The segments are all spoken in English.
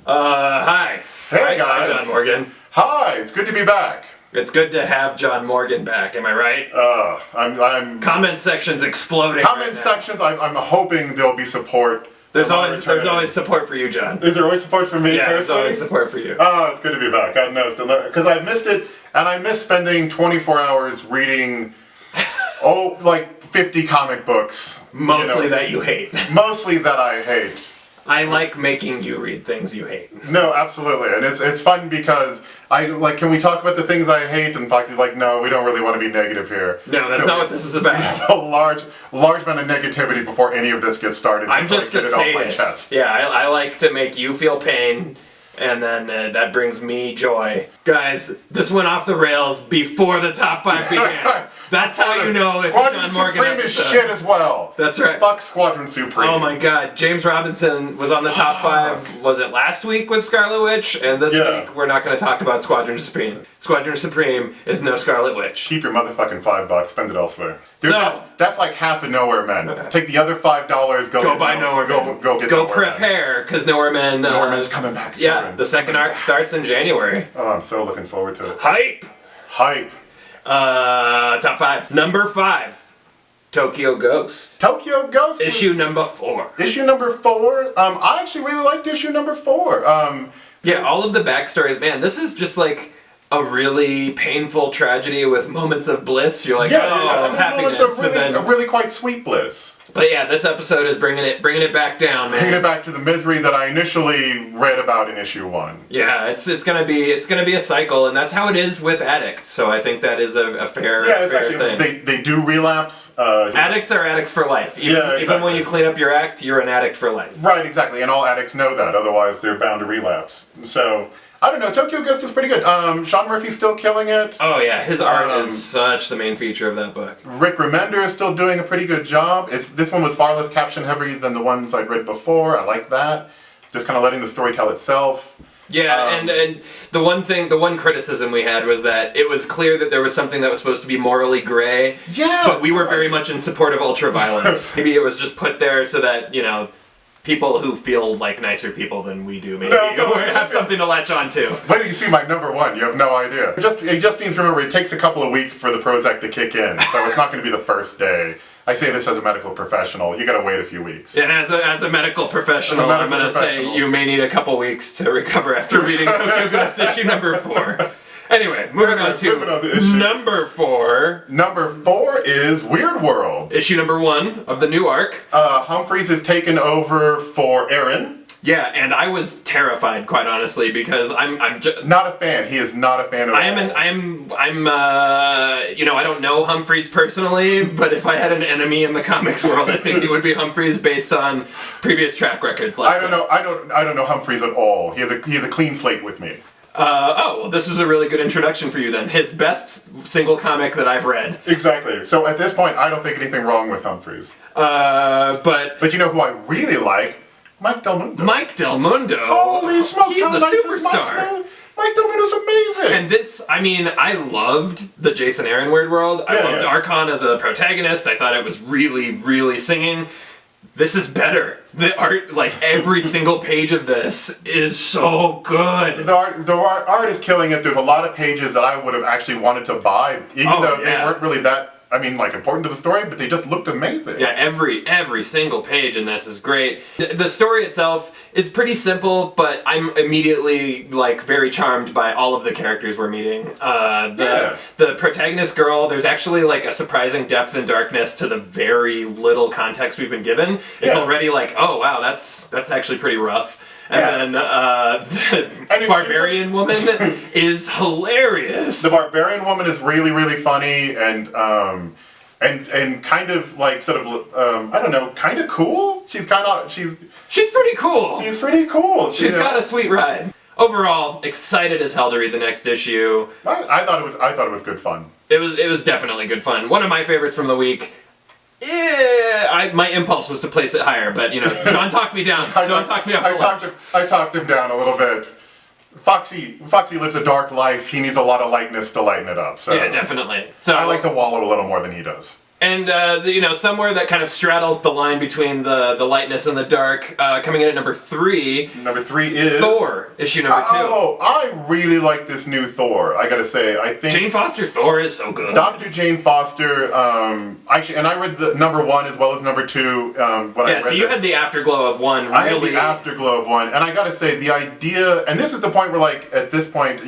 Hi. Hey guys. Hi, John Morgan. Hi, it's good to be back. It's good to have John Morgan back, am I right? I'm Comment section's exploding. comment sections. I'm hoping there'll be support. There's always support for you, John. Is there always support for me? Yeah, there's personally? always support for you. Oh, it's good to be back. God knows, because I missed it, and I miss spending 24 hours reading, like 50 comic books. Mostly that you hate. Mostly that I hate. I like making you read things you hate. No, absolutely, and it's fun because can we talk about the things I hate? And Foxy's like, no, we don't really want to be negative here. No, that's not what this is about. We have a large amount of negativity before any of this gets started. I'm just a sadist. Off my chest. Yeah, I like to make you feel pain, and then that brings me joy. Guys, this went off the rails before the top 5 began. That's how you know it's a John Morgan Supreme episode. is shit as well. That's right. Fuck Squadron Supreme. Oh my god, James Robinson was on the top 5, was it last week with Scarlet Witch? And this week we're not going to talk about Squadron Supreme. Squadron Supreme is no Scarlet Witch. Keep your motherfucking $5, spend it elsewhere. Dude, So, that's like half of Nowhere Men. Take the other $5, go buy Nowhere Men. Go prepare, because Nowhere Men... Nowhere Men's coming back. Yeah, the second arc starts in January. Oh, I'm so looking forward to it. Hype! Hype. Top 5. Number 5. Tokyo Ghost. Tokyo Ghost. Issue number 4. Issue number 4. I actually really liked issue number 4. Yeah, all of the backstories, man, this is just like a really painful tragedy with moments of bliss. You're like, happiness. It's a really quite sweet bliss. But yeah, this episode is bringing it back down, man. Bringing it back to the misery that I initially read about in issue 1. Yeah, it's gonna be a cycle, and that's how it is with addicts. So I think that is a fair thing. They do relapse. Addicts are addicts for life. Even when you clean up your act, you're an addict for life. Right, exactly, and all addicts know that. Otherwise, they're bound to relapse. So. I don't know, Tokyo Ghost is pretty good. Sean Murphy's still killing it. Oh yeah, his art is such the main feature of that book. Rick Remender is still doing a pretty good job. This one was far less caption heavy than the ones I'd read before. I like that. Just kind of letting the story tell itself. Yeah, and the one criticism we had was that it was clear that there was something that was supposed to be morally gray. Yeah. But we were very much in support of ultraviolence. Maybe it was just put there so that, people who feel like nicer people than we do maybe have something to latch on to. Wait till you see my number 1, you have no idea. It just means, remember, it takes a couple of weeks for the Prozac to kick in, so it's not going to be the first day. I say this as a medical professional, you gotta wait a few weeks. And as a medical professional, I'm gonna say you may need a couple weeks to recover after reading Tokyo Ghost issue number 4. Anyway, moving on to issue. Number 4. Number 4 is Weird World. Issue number 1 of the new arc. Humphreys is taken over for Aaron. Yeah, and I was terrified, quite honestly, because I'm not a fan. He is not a fan at all. I don't know Humphreys personally, but if I had an enemy in the comics world, I think it would be Humphreys based on previous track records. I don't know Humphreys at all. He has a clean slate with me. Well, this was a really good introduction for you then. His best single comic that I've read. Exactly. So at this point, I don't think anything wrong with Humphreys. But you know who I really like? Mike Del Mundo. Mike Del Mundo. Holy smokes! He's the superstar. Mike Del Mundo's amazing. And I loved the Jason Aaron Weird World. I loved Archon as a protagonist. I thought it was really, really singing. This is better. The art, every single page of this is so good. The art is killing it. There's a lot of pages that I would have actually wanted to buy, even though they weren't really that, important to the story, but they just looked amazing. Yeah, every single page in this is great. The story itself is pretty simple, but I'm immediately, very charmed by all of the characters we're meeting. The protagonist girl, there's actually, a surprising depth and darkness to the very little context we've been given. It's already oh, wow, that's actually pretty rough. And then the barbarian woman is hilarious. The barbarian woman is really, really funny and kind of I don't know, kind of cool. She's pretty cool. She's pretty cool. She's got a sweet ride. Overall, excited as hell to read the next issue. I thought it was good fun. It was definitely good fun. One of my favorites from the week. My impulse was to place it higher, but John talked me down. I talked him down a little bit. Foxy lives a dark life. He needs a lot of lightness to lighten it up. So yeah, definitely. So I like to wallow a little more than he does. And, somewhere that kind of straddles the line between the lightness and the dark, coming in at number 3. Number 3 is... Thor, issue number 2. Oh, I really like this new Thor, I gotta say. I think... Jane Foster Thor is so good. Dr. Jane Foster, actually, and I read the number 1 as well as number 2 when I read so you had the afterglow of 1, really. I had the afterglow of 1, and I gotta say, the idea... And this is the point where, like, at this point,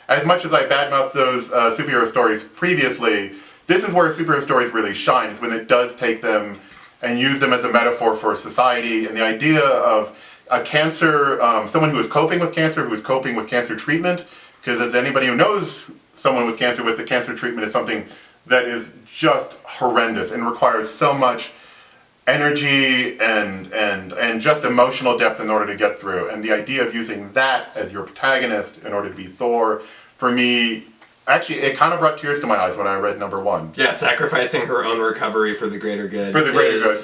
as much as I badmouthed those superhero stories previously... This is where superhero stories really shine, is when it does take them and use them as a metaphor for society, and the idea of a cancer, someone who is coping with cancer, who is coping with cancer treatment, because as anybody who knows someone with the cancer treatment is something that is just horrendous and requires so much energy and just emotional depth in order to get through. And the idea of using that as your protagonist in order to be Thor, for me, actually, it kind of brought tears to my eyes when I read number 1. Yeah, sacrificing her own recovery for the greater good. For the greater good.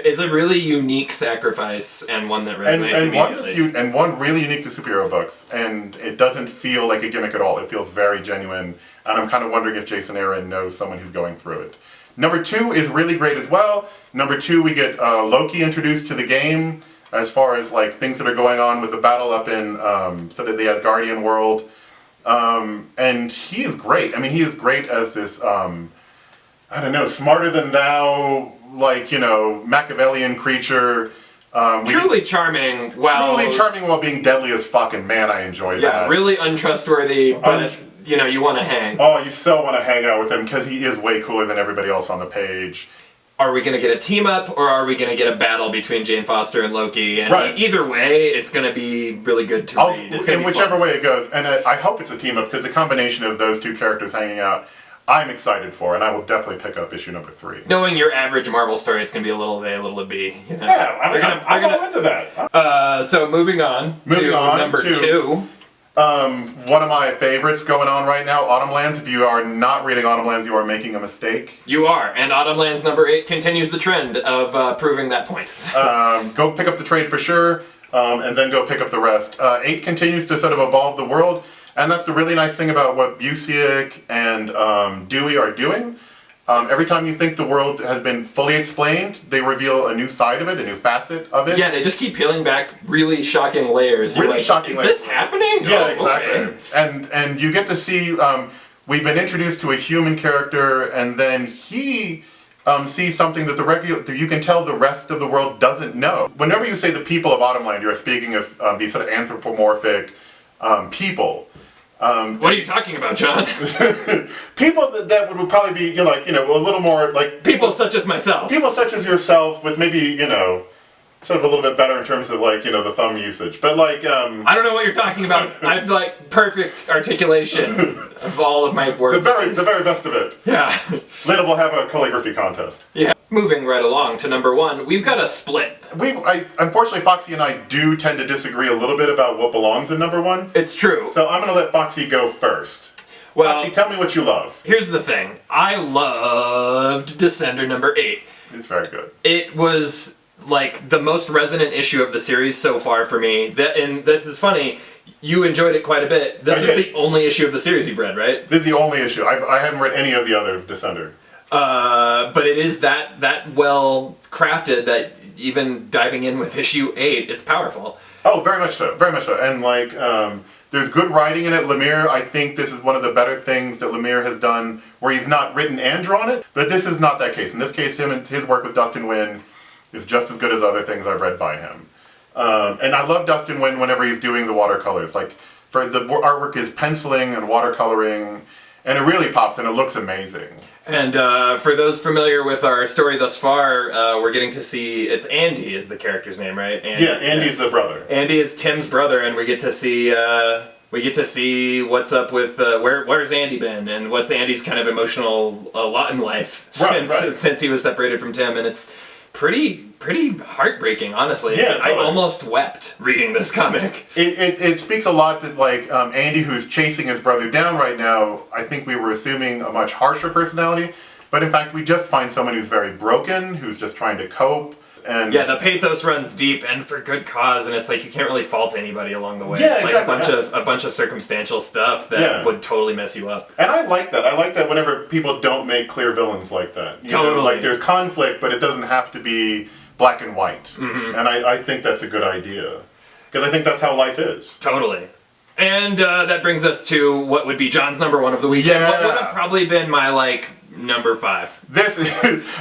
Is a really unique sacrifice, and one that resonates immediately. And one really unique to superhero books. And it doesn't feel like a gimmick at all. It feels very genuine. And I'm kind of wondering if Jason Aaron knows someone who's going through it. Number 2 is really great as well. Number 2, we get Loki introduced to the game as far as like things that are going on with the battle up in sort of the Asgardian world. And he is great. I mean, he is great as this, smarter than thou, Machiavellian creature. Truly charming while being deadly as fuck, and man, I enjoy that. Yeah, really untrustworthy, but, you want to hang. Oh, you so want to hang out with him, because he is way cooler than everybody else on the page. Are we going to get a team up, or are we going to get a battle between Jane Foster and Loki? And either way, it's going to be really good to read. It's in whichever way it goes. And I hope it's a team up, because the combination of those two characters hanging out, I'm excited for, and I will definitely pick up issue number 3. Knowing your average Marvel story, it's going to be a little A, a little B. Yeah, I'm all into that. So moving on to number 2. One of my favorites going on right now, Autumnlands. If you are not reading Autumnlands, you are making a mistake. You are, and Autumnlands number 8 continues the trend of proving that point. Go pick up the trade for sure, and then go pick up the rest. 8 continues to sort of evolve the world, and that's the really nice thing about what Busiek and Dewey are doing. Every time you think the world has been fully explained, they reveal a new side of it, a new facet of it. Yeah, they just keep peeling back really shocking layers. Shocking layers. Is this happening? Yeah, exactly. Okay. And you get to see, we've been introduced to a human character, and then he sees something that you can tell the rest of the world doesn't know. Whenever you say the people of Autumnland, you're speaking of these sort of anthropomorphic people. What are you talking about, John? People that would probably be, a little more like... People such as myself. People such as yourself with maybe, sort of a little bit better in terms of the thumb usage. But I don't know what you're talking about. I've perfect articulation of all of my words. The very best of it. Yeah. Later we'll have a calligraphy contest. Yeah. Moving right along to number 1, we've got a split. Unfortunately, Foxy and I do tend to disagree a little bit about what belongs in number 1. It's true. So I'm going to let Foxy go first. Well, Foxy, tell me what you love. Here's the thing. I loved Descender number 8. It's very good. It was the most resonant issue of the series so far for me. And this is funny. You enjoyed it quite a bit. This is the only issue of the series you've read, right? This is the only issue. I haven't read any of the other Descender. But it is that well crafted that even diving in with issue 8, it's powerful. Oh, very much so. Very much so. And there's good writing in it. Lemire, I think this is one of the better things that Lemire has done where he's not written and drawn it. But this is not that case. In this case, his work with Dustin Nguyen is just as good as other things I've read by him. And I love Dustin Nguyen whenever he's doing the watercolors. For the artwork is penciling and watercoloring, and it really pops and it looks amazing. And for those familiar with our story thus far, we're getting to see, it's Andy is the character's name, right? Andy, yeah, Andy's the brother. Andy is Tim's brother, and we get to see what's up with where's Andy been, and what's Andy's kind of emotional lot in life since he was separated from Tim, and it's pretty heartbreaking, honestly. Yeah, totally. I almost wept reading this comic. It speaks a lot that Andy, who's chasing his brother down right now, I think we were assuming a much harsher personality, but in fact we just find someone who's very broken, who's just trying to cope. And yeah, the pathos runs deep and for good cause, and it's like you can't really fault anybody along the way. Yeah, it's like exactly. a bunch of circumstantial stuff that would totally mess you up. And I like that. I like that whenever people don't make clear villains like that. You know, like there's conflict, but it doesn't have to be black and white. Mm-hmm. And I think that's a good idea. Because I think that's how life is. Totally. And that brings us to what would be John's number one of the weekend. Yeah. What would have probably been my, like, number 5. This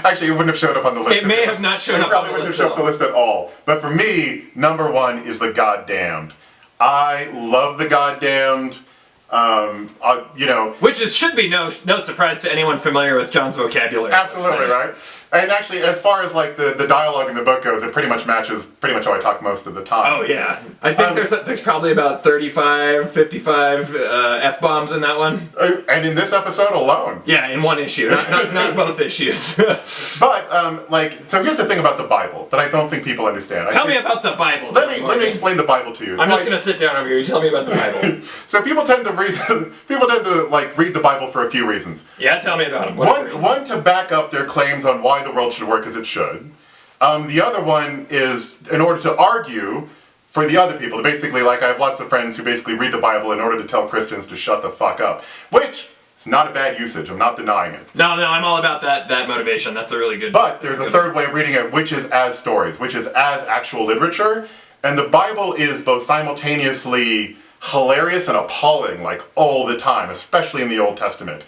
actually, it wouldn't have showed up on the list. It may have not shown up on the list. It probably wouldn't have shown up on the list at all. But for me, number 1 is The Goddamned. I love The Goddamned. You know, which should be no surprise to anyone familiar with John's vocabulary. Absolutely, right? And actually, as far as like the dialogue in the book goes, it pretty much matches pretty much how I talk most of the time. Oh yeah, I think there's probably about 35, 55 F-bombs in that one. And in this episode alone. Yeah, in one issue, not both issues. But like, so here's the thing about the Bible that I don't think people understand. Tell me about the Bible. Let me explain the Bible to you. I'm just gonna sit down over here. You tell me about the Bible. So people tend to read the Bible for a few reasons. Yeah, tell me about them. One to back up their claims on why the world should work as it should. The other one is in order to argue for the other people. Basically, like I have lots of friends who basically read the Bible in order to tell Christians to shut the fuck up. Which is not a bad usage. I'm not denying it. No, I'm all about that motivation. That's a really good. But there's a third way of reading it, which is as stories, which is as actual literature. And the Bible is both simultaneously hilarious and appalling, like all the time, especially in the Old Testament.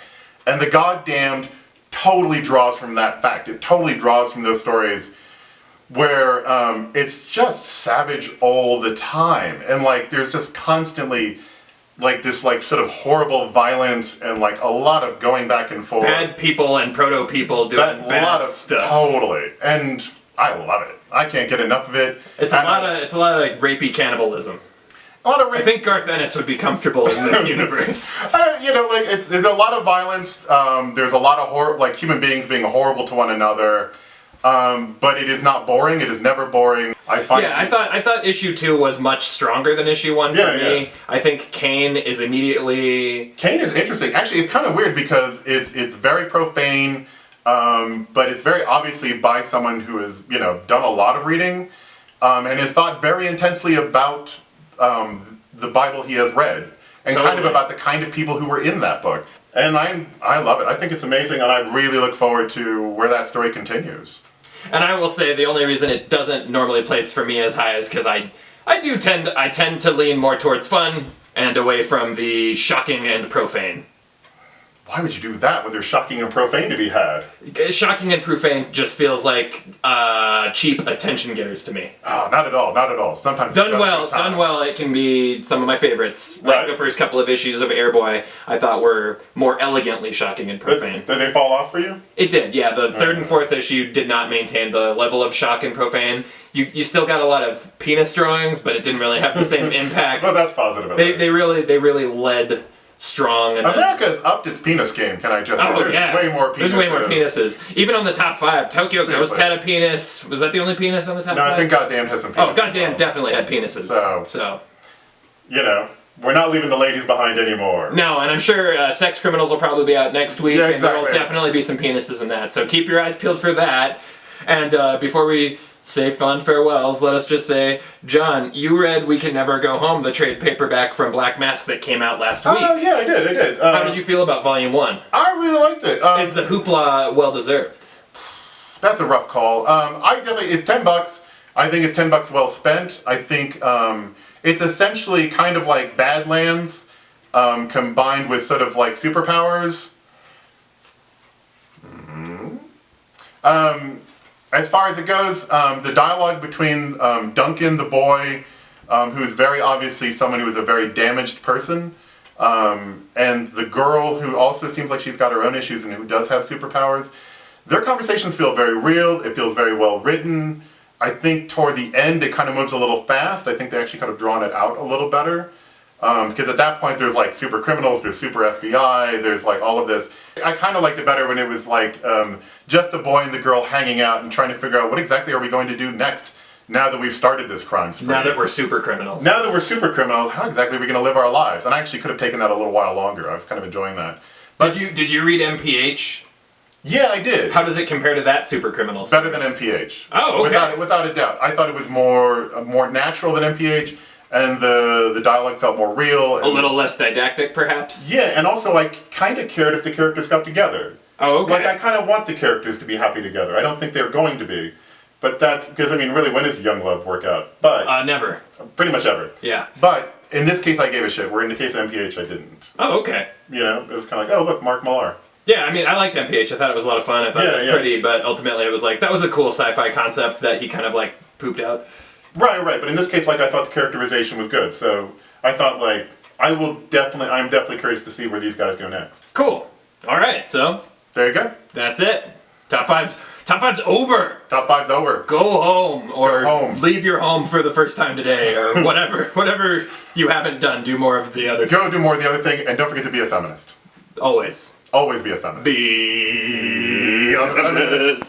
And The Goddamned totally draws from that fact. It totally draws from those stories where it's just savage all the time. And like there's just constantly like this like sort of horrible violence and like a lot of going back and forth. Bad people and proto-people doing bad stuff. Totally. And I love it. I can't get enough of it. It's a lot of rapey cannibalism. I think Garth Ennis would be comfortable in this universe. You know, like there's a lot of violence. There's a lot of like human beings being horrible to one another. But it is not boring. It is never boring. I thought issue 2 was much stronger than issue 1 for me. Yeah. I think Cain is interesting. Actually, it's kind of weird because it's very profane, but it's very obviously by someone who has done a lot of reading, and has thought very intensely about the Bible he has read, and kind of about the kind of people who were in that book. And I love it. I think it's amazing, and I really look forward to where that story continues. And I will say the only reason it doesn't normally place for me as high is because I tend to lean more towards fun and away from the shocking and profane. Why would you do that when there's shocking and profane to be had? Shocking and profane just feels like cheap attention getters to me. Oh, not at all, not at all. Sometimes done well, it can be some of my favorites. Like the first couple of issues of Airboy, I thought were more elegantly shocking and profane. Did they fall off for you? It did, yeah. The third and fourth issue did not maintain the level of shock and profane. You still got a lot of penis drawings, but it didn't really have the same impact. But that's positive. They really led strong. And America's upped its penis game, can I just say? There's way more penises. There's way more penises. Even on the top 5, Tokyo Ghost had a penis. Was that the only penis on the top 5? No, I think Goddamned has some penises. Oh, Goddamned definitely had penises. So. We're not leaving the ladies behind anymore. No, and I'm sure Sex Criminals will probably be out next week, exactly. And there will definitely be some penises in that. So keep your eyes peeled for that. And before we say fond farewells, let us just say, John, you read We Can Never Go Home, the trade paperback from Black Mask that came out last week. Oh, yeah, I did. How did you feel about Volume 1? I really liked it. Is the hoopla well-deserved? That's a rough call. It's $10. I think it's $10 well spent. I think it's essentially kind of like Badlands combined with sort of like superpowers. As far as it goes, the dialogue between Duncan, the boy, who's very obviously someone who is a very damaged person, and the girl who also seems like she's got her own issues and who does have superpowers, their conversations feel very real. It feels very well written. I think toward the end it kind of moves a little fast. I think they actually kind of drawn it out a little better. Because at that point there's like super criminals, there's super FBI, there's like all of this. I kind of liked it better when it was like just the boy and the girl hanging out and trying to figure out what exactly are we going to do next now that we've started this crime spree. Now that we're super criminals. How exactly are we going to live our lives? And I actually could have taken that a little while longer. I was kind of enjoying that. But did you read MPH? Yeah, I did. How does it compare to that super criminal? Better than MPH. Oh, okay. Without a doubt. I thought it was more natural than MPH, and the dialogue felt more real. A little less didactic, perhaps? Yeah, and also I kind of cared if the characters got together. Oh, okay. Like, I kind of want the characters to be happy together. I don't think they're going to be. But that's, because, I mean, really, when does young love work out? But Never. pretty much ever. Yeah. But in this case, I gave a shit, where in the case of MPH, I didn't. Oh, okay. You know, it was kind of like, oh, look, Mark Millar. Yeah, I mean, I liked MPH. I thought it was a lot of fun. I thought it was pretty, but ultimately it was like, that was a cool sci-fi concept that he kind of, like, pooped out. Right. But in this case, like, I thought the characterization was good. So I thought, like, I'm definitely curious to see where these guys go next. Cool. All right, so There you go. that's it. Top five's over. Top 5's over. Go home or Go home. leave your home for the first time today or whatever you haven't done. Do more of the other thing. Go do more of the other thing, and don't forget to be a feminist. Always. Always be a feminist. Be a feminist.